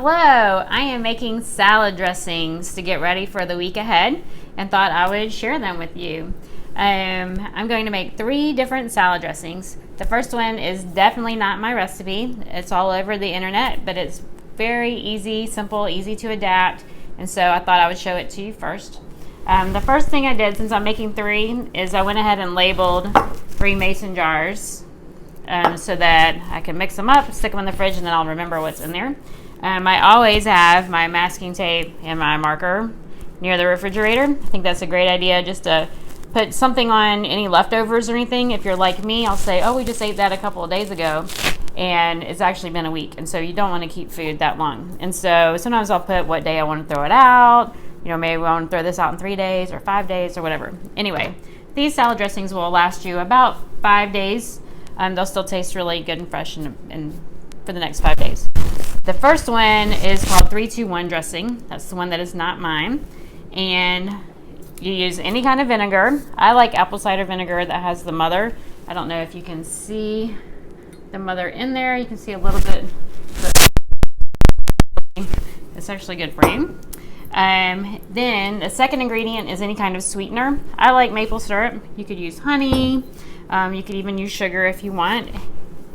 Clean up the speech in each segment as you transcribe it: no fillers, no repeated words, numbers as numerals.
Hello, I am making salad dressings to get ready for the week ahead and thought I would share them with you. I'm going to make 3 different salad dressings. The first one is definitely not my recipe. It's all over the internet, but it's very easy, simple, easy to adapt, and so I thought I would show it to you first. The first thing I did, since I'm making 3, is I went ahead and labeled 3 mason jars so that I can mix them up, stick them in the fridge, and then I'll remember what's in there. I always have my masking tape and my marker near the refrigerator. I think that's a great idea, just to put something on any leftovers or anything. If you're like me, I'll say, oh, we just ate that a couple of days ago, and it's actually been a week, and so you don't want to keep food that long. And so sometimes I'll put what day I want to throw it out. You know, maybe I want to throw this out in 3 days or 5 days or whatever. Anyway, these salad dressings will last you about 5 days. They'll still taste really good and fresh and for the next 5 days. The first one is called 3-2-1 dressing. That's the one that is not mine. And you use any kind of vinegar. I like apple cider vinegar that has the mother. I don't know if you can see the mother in there. You can see a little bit. It's actually good for you. Then the second ingredient is any kind of sweetener. I like maple syrup. You could use honey. You could even use sugar if you want.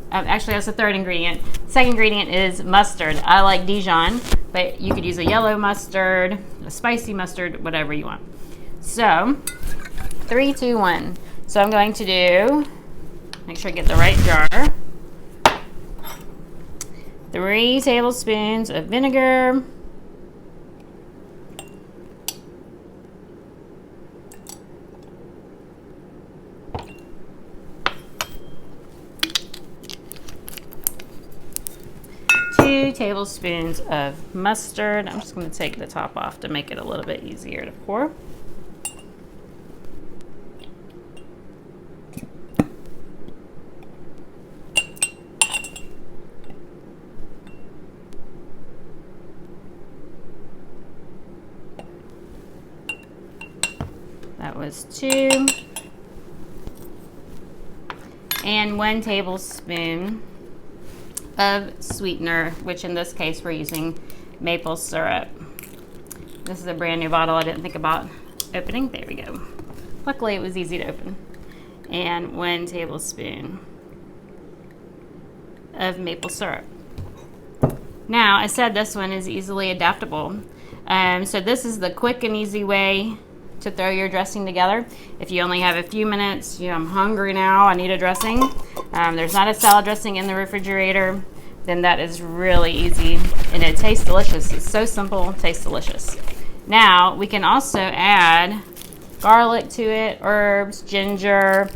Actually, that's the third ingredient. Second ingredient is mustard. I like Dijon, but you could use a yellow mustard, a spicy mustard, whatever you want. So, 3, 2, 1. So I'm going to do, make sure I get the right jar. 3 tablespoons of vinegar. 2 tablespoons of mustard. I'm just going to take the top off to make it a little bit easier to pour. That was 2. And 1 tablespoon of sweetener, which in this case we're using maple syrup. This is a brand new bottle I didn't think about opening. There we go. Luckily it was easy to open. And 1 tablespoon of maple syrup. Now, I said this one is easily adaptable. So this is the quick and easy way to throw your dressing together. If you only have a few minutes, you know, I'm hungry now, I need a dressing. There's not a salad dressing in the refrigerator, then that is really easy, and it tastes delicious. It's so simple, tastes delicious. Now, we can also add garlic to it, herbs, ginger,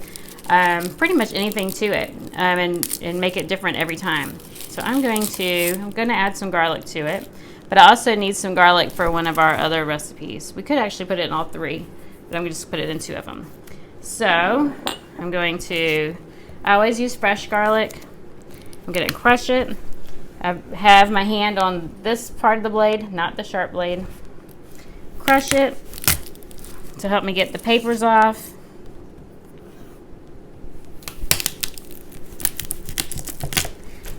pretty much anything to it, and make it different every time. So I'm going to add some garlic to it. But I also need some garlic for one of our other recipes. We could actually put it in all 3, but I'm going to just put it in 2 of them. So I'm going to, I always use fresh garlic. I'm going to crush it. I have my hand on this part of the blade, not the sharp blade. Crush it to help me get the papers off.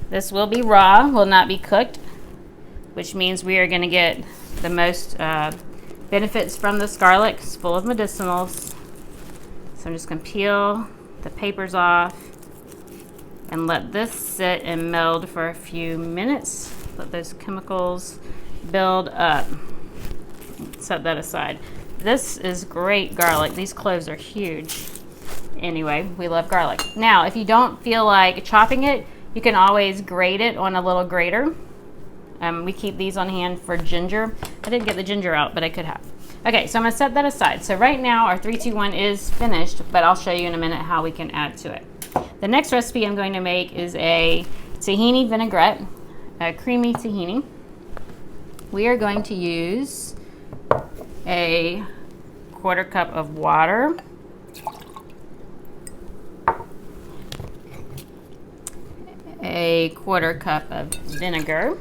This will be raw, will not be cooked, which means we are going to get the most benefits from this garlic. It's full of medicinals. So I'm just going to peel the papers off and let this sit and meld for a few minutes. Let those chemicals build up. Set that aside. This is great garlic. These cloves are huge. Anyway, we love garlic. Now, if you don't feel like chopping it, you can always grate it on a little grater. We keep these on hand for ginger. I didn't get the ginger out, but I could have. Okay, so I'm gonna set that aside. So right now our 3-2-1 is finished, but I'll show you in a minute how we can add to it. The next recipe I'm going to make is a tahini vinaigrette, a creamy tahini. We are going to use a 1/4 cup of water, a 1/4 cup of vinegar,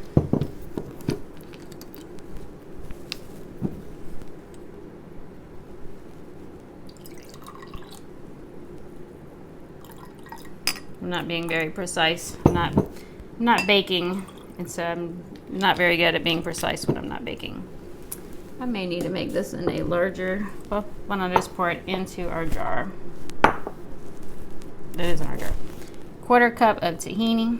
I'm not being very precise. I'm not baking, and so I'm not very good at being precise when I'm not baking. I may need to make this in a larger, well, why don't I just pour it into our jar? It is in our jar. 1/4 cup of tahini.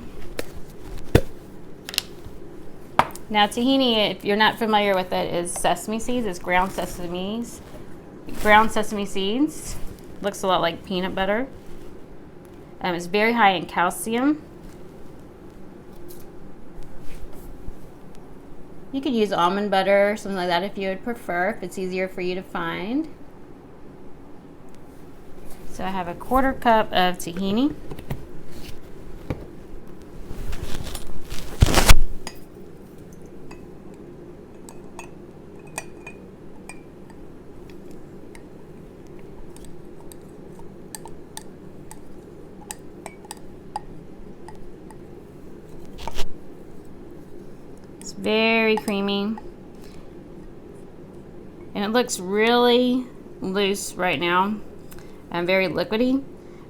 Now tahini, if you're not familiar with it, is sesame seeds. It's ground sesame seeds. Looks a lot like peanut butter. It's very high in calcium. You could use almond butter or something like that if you would prefer, if it's easier for you to find. So I have a 1/4 cup of tahini. It's very creamy. And it looks really loose right now and very liquidy.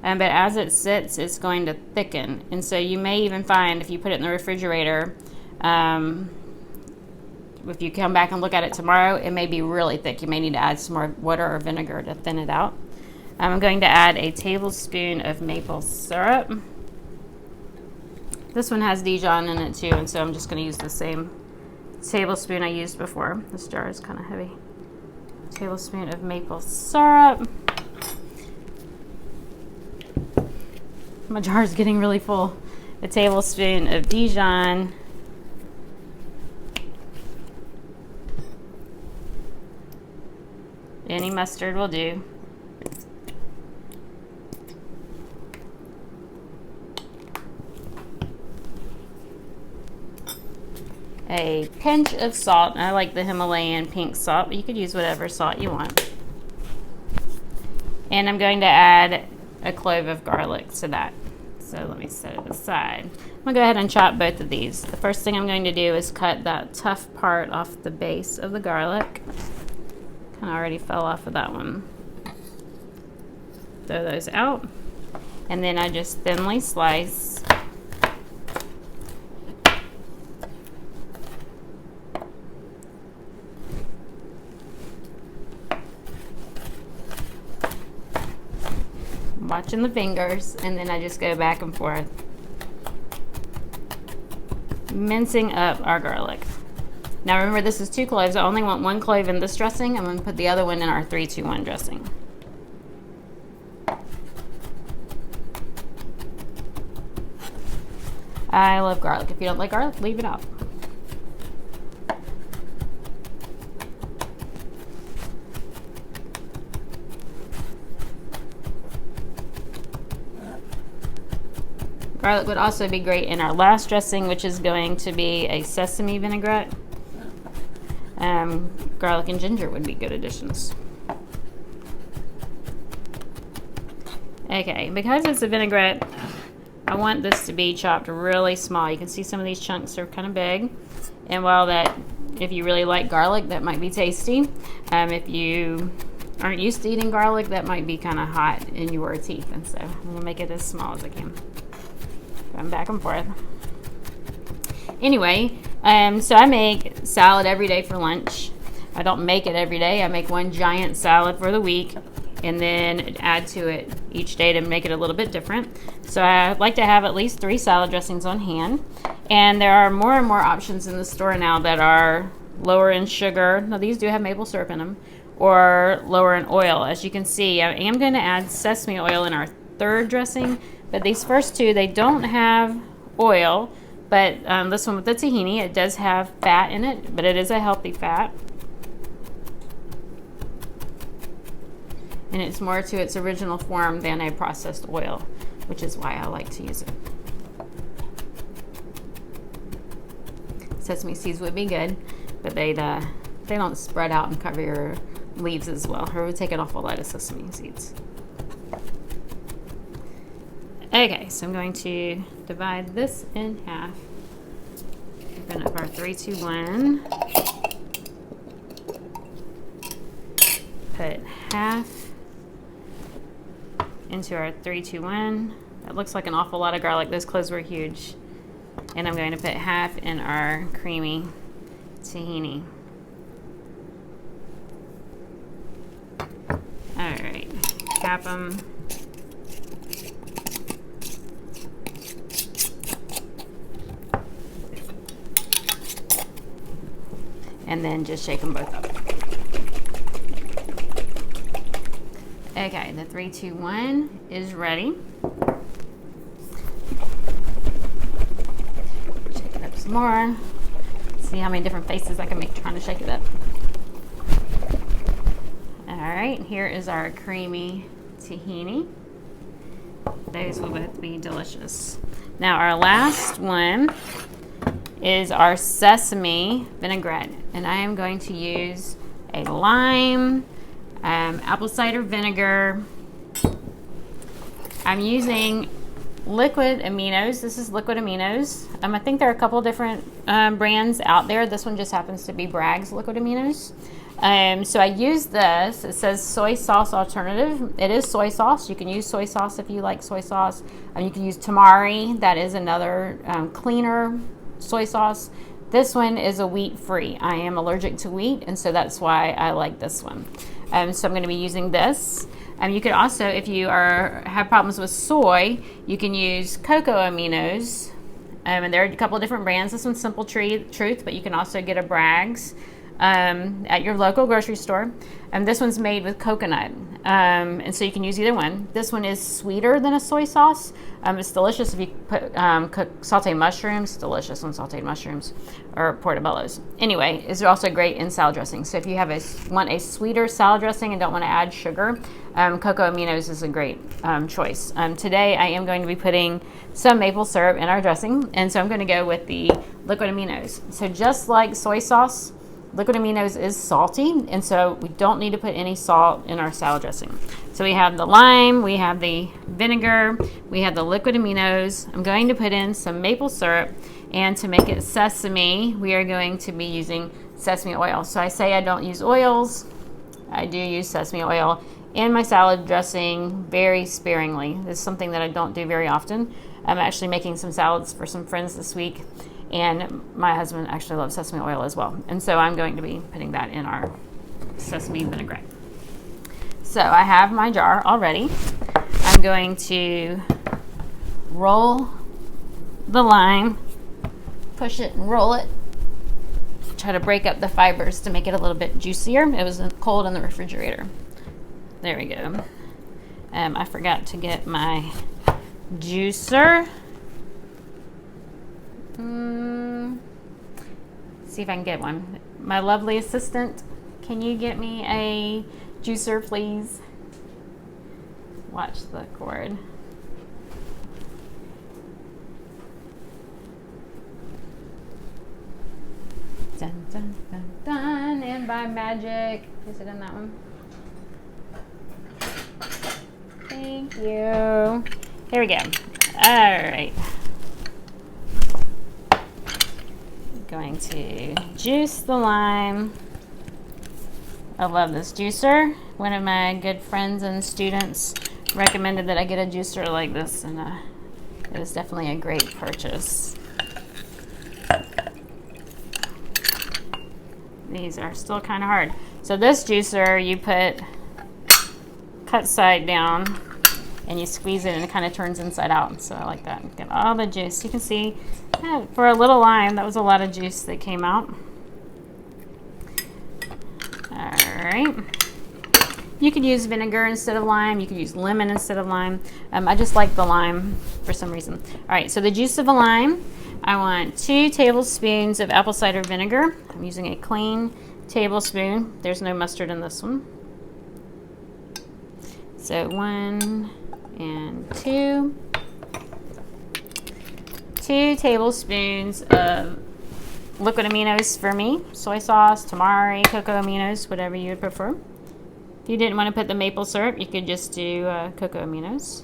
But as it sits, it's going to thicken. And so you may even find if you put it in the refrigerator, if you come back and look at it tomorrow, it may be really thick. You may need to add some more water or vinegar to thin it out. I'm going to add a tablespoon of maple syrup. This one has Dijon in it too, and so I'm just going to use the same tablespoon I used before. This jar is kind of heavy. Tablespoon of maple syrup. My jar is getting really full. A tablespoon of Dijon. Any mustard will do. A pinch of salt. I like the Himalayan pink salt, but you could use whatever salt you want. And I'm going to add a clove of garlic to that. So let me set it aside. I'm gonna go ahead and chop both of these. The first thing I'm going to do is cut that tough part off the base of the garlic. Kind of already fell off of that one. Throw those out. And then I just thinly slice. Watching the fingers, and then I just go back and forth, mincing up our garlic. Now remember, this is 2 cloves. I only want 1 clove in this dressing. I'm going to put the other one in our 3-2-1 dressing. I love garlic. If you don't like garlic, leave it out. Garlic would also be great in our last dressing, which is going to be a sesame vinaigrette. Garlic and ginger would be good additions. Okay, because it's a vinaigrette, I want this to be chopped really small. You can see some of these chunks are kind of big. And while that, if you really like garlic, that might be tasty. If you aren't used to eating garlic, that might be kind of hot in your teeth. And so I'm gonna make it as small as I can. Going back and forth. Anyway, so I make salad every day for lunch. I don't make it every day. I make one giant salad for the week and then add to it each day to make it a little bit different. So I like to have at least 3 salad dressings on hand. And there are more and more options in the store now that are lower in sugar. Now these do have maple syrup in them, or lower in oil. As you can see, I am going to add sesame oil in our 3rd dressing. But these first 2, they don't have oil, but this one with the tahini, it does have fat in it, but it is a healthy fat. And it's more to its original form than a processed oil, which is why I like to use it. Sesame seeds would be good, but they don't spread out and cover your leaves as well. Or it would take an awful lot of sesame seeds. Okay, so I'm going to divide this in half. Open up our 3-2-1. Put half into our 3-2-1. That looks like an awful lot of garlic. Those cloves were huge. And I'm going to put half in our creamy tahini. All right, cap them. And then just shake them both up. Okay, the 3, 2, 1 is ready. Shake it up some more. See how many different faces I can make trying to shake it up. All right, here is our creamy tahini. Those will both be delicious. Now our last one is our sesame vinaigrette, and I am going to use a lime, apple cider vinegar. I'm using liquid aminos. This is liquid aminos. I think there are a couple different brands out there. This one just happens to be Bragg's liquid aminos. So I use this. It says soy sauce alternative. It is soy sauce. You can use soy sauce if you like soy sauce. You can use tamari. That is another cleaner soy sauce. This one is a wheat free. I am allergic to wheat, and so that's why I like this one. So I'm going to be using this. You could also, if you have problems with soy, you can use cocoa aminos. And there are a couple of different brands. This one's Simple Truth, but you can also get a Bragg's at your local grocery store. This one's made with coconut, and so you can use either one. This one is sweeter than a soy sauce. It's delicious if you put sauteed mushrooms. Delicious on sauteed mushrooms or portobellos. Anyway, it's also great in salad dressing. So if you want a sweeter salad dressing and don't want to add sugar, cocoa aminos is a great choice. Today I am going to be putting some maple syrup in our dressing, and so I'm going to go with the liquid aminos. So just like soy sauce, liquid aminos is salty, and so we don't need to put any salt in our salad dressing. So we have the lime, we have the vinegar, we have the liquid aminos. I'm going to put in some maple syrup, and to make it sesame, we are going to be using sesame oil. So I say I don't use oils. I do use sesame oil in my salad dressing very sparingly. This is something that I don't do very often. I'm actually making some salads for some friends this week, and my husband actually loves sesame oil as well. And so I'm going to be putting that in our sesame vinaigrette. So I have my jar already. I'm going to roll the lime, push it and roll it. Try to break up the fibers to make it a little bit juicier. It was cold in the refrigerator. There we go. I forgot to get my juicer. See if I can get one. My lovely assistant, can you get me a juicer, please? Watch the cord. Dun, dun, dun, dun. And by magic, is it in that one? Thank you. Here we go. All right. Going to juice the lime. I love this juicer. One of my good friends and students recommended that I get a juicer like this, and it was definitely a great purchase. These are still kind of hard. So this juicer, you cut side down, and you squeeze it and it kind of turns inside out. So I like that. Get all the juice. You can see for a little lime, that was a lot of juice that came out. All right. You could use vinegar instead of lime. You could use lemon instead of lime. I just like the lime for some reason. All right, so the juice of a lime. I want 2 tablespoons of apple cider vinegar. I'm using a clean tablespoon. There's no mustard in this one. So 1 and 2. 2 tablespoons of liquid aminos for me. Soy sauce, tamari, cocoa aminos, whatever you would prefer. If you didn't want to put the maple syrup, you could just do cocoa aminos.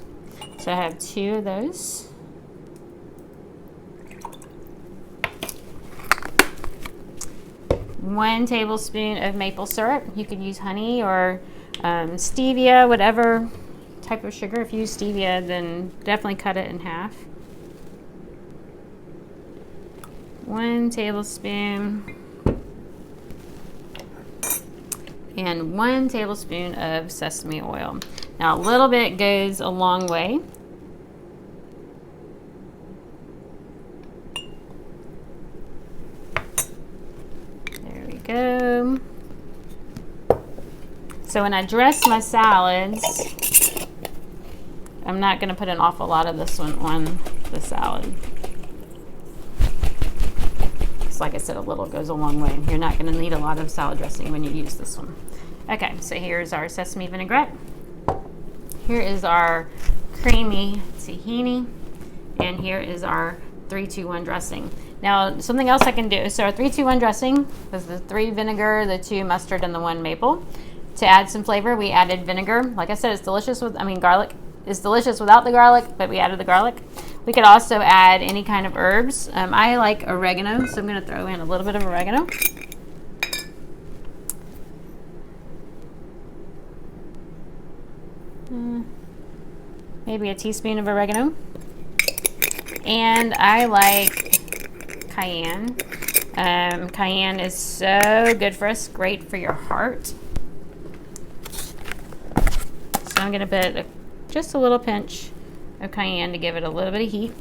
So I have 2 of those. One tablespoon of maple syrup. You could use honey or stevia, whatever type of sugar. If you use stevia, then definitely cut it in half. 1 tablespoon, and 1 tablespoon of sesame oil. Now a little bit goes a long way. There we go. So when I dress my salads, I'm not going to put an awful lot of this one on the salad. Like I said, a little goes a long way. You're not going to need a lot of salad dressing when you use this one. Okay, so here's our sesame vinaigrette. Here is our creamy tahini. And here is our 3-2-1 dressing. Now, something else I can do. So our 3-2-1 dressing was the 3 vinegar, the 2 mustard, and the 1 maple. To add some flavor, we added vinegar. Like I said, it's delicious with, garlic is delicious without the garlic, but we added the garlic. We could also add any kind of herbs. I like oregano, so I'm going to throw in a little bit of oregano. Maybe a teaspoon of oregano. And I like cayenne. Cayenne is so good for us, great for your heart. So I'm going to put just a little pinch of cayenne to give it a little bit of heat.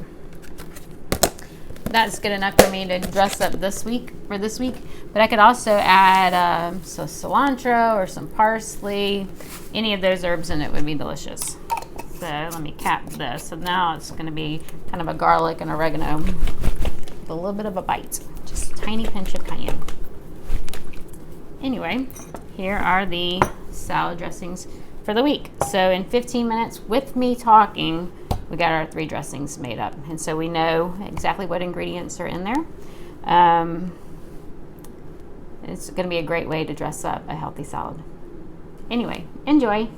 That's good enough for me to dress up this week, but I could also add some cilantro or some parsley. Any of those herbs in it would be delicious. So let me cap this. So now it's going to be kind of a garlic and oregano with a little bit of a bite. Just a tiny pinch of cayenne. Anyway, here are the salad dressings for the week. So in 15 minutes with me talking, we got our 3 dressings made up. And so we know exactly what ingredients are in there. It's going to be a great way to dress up a healthy salad. Anyway, enjoy.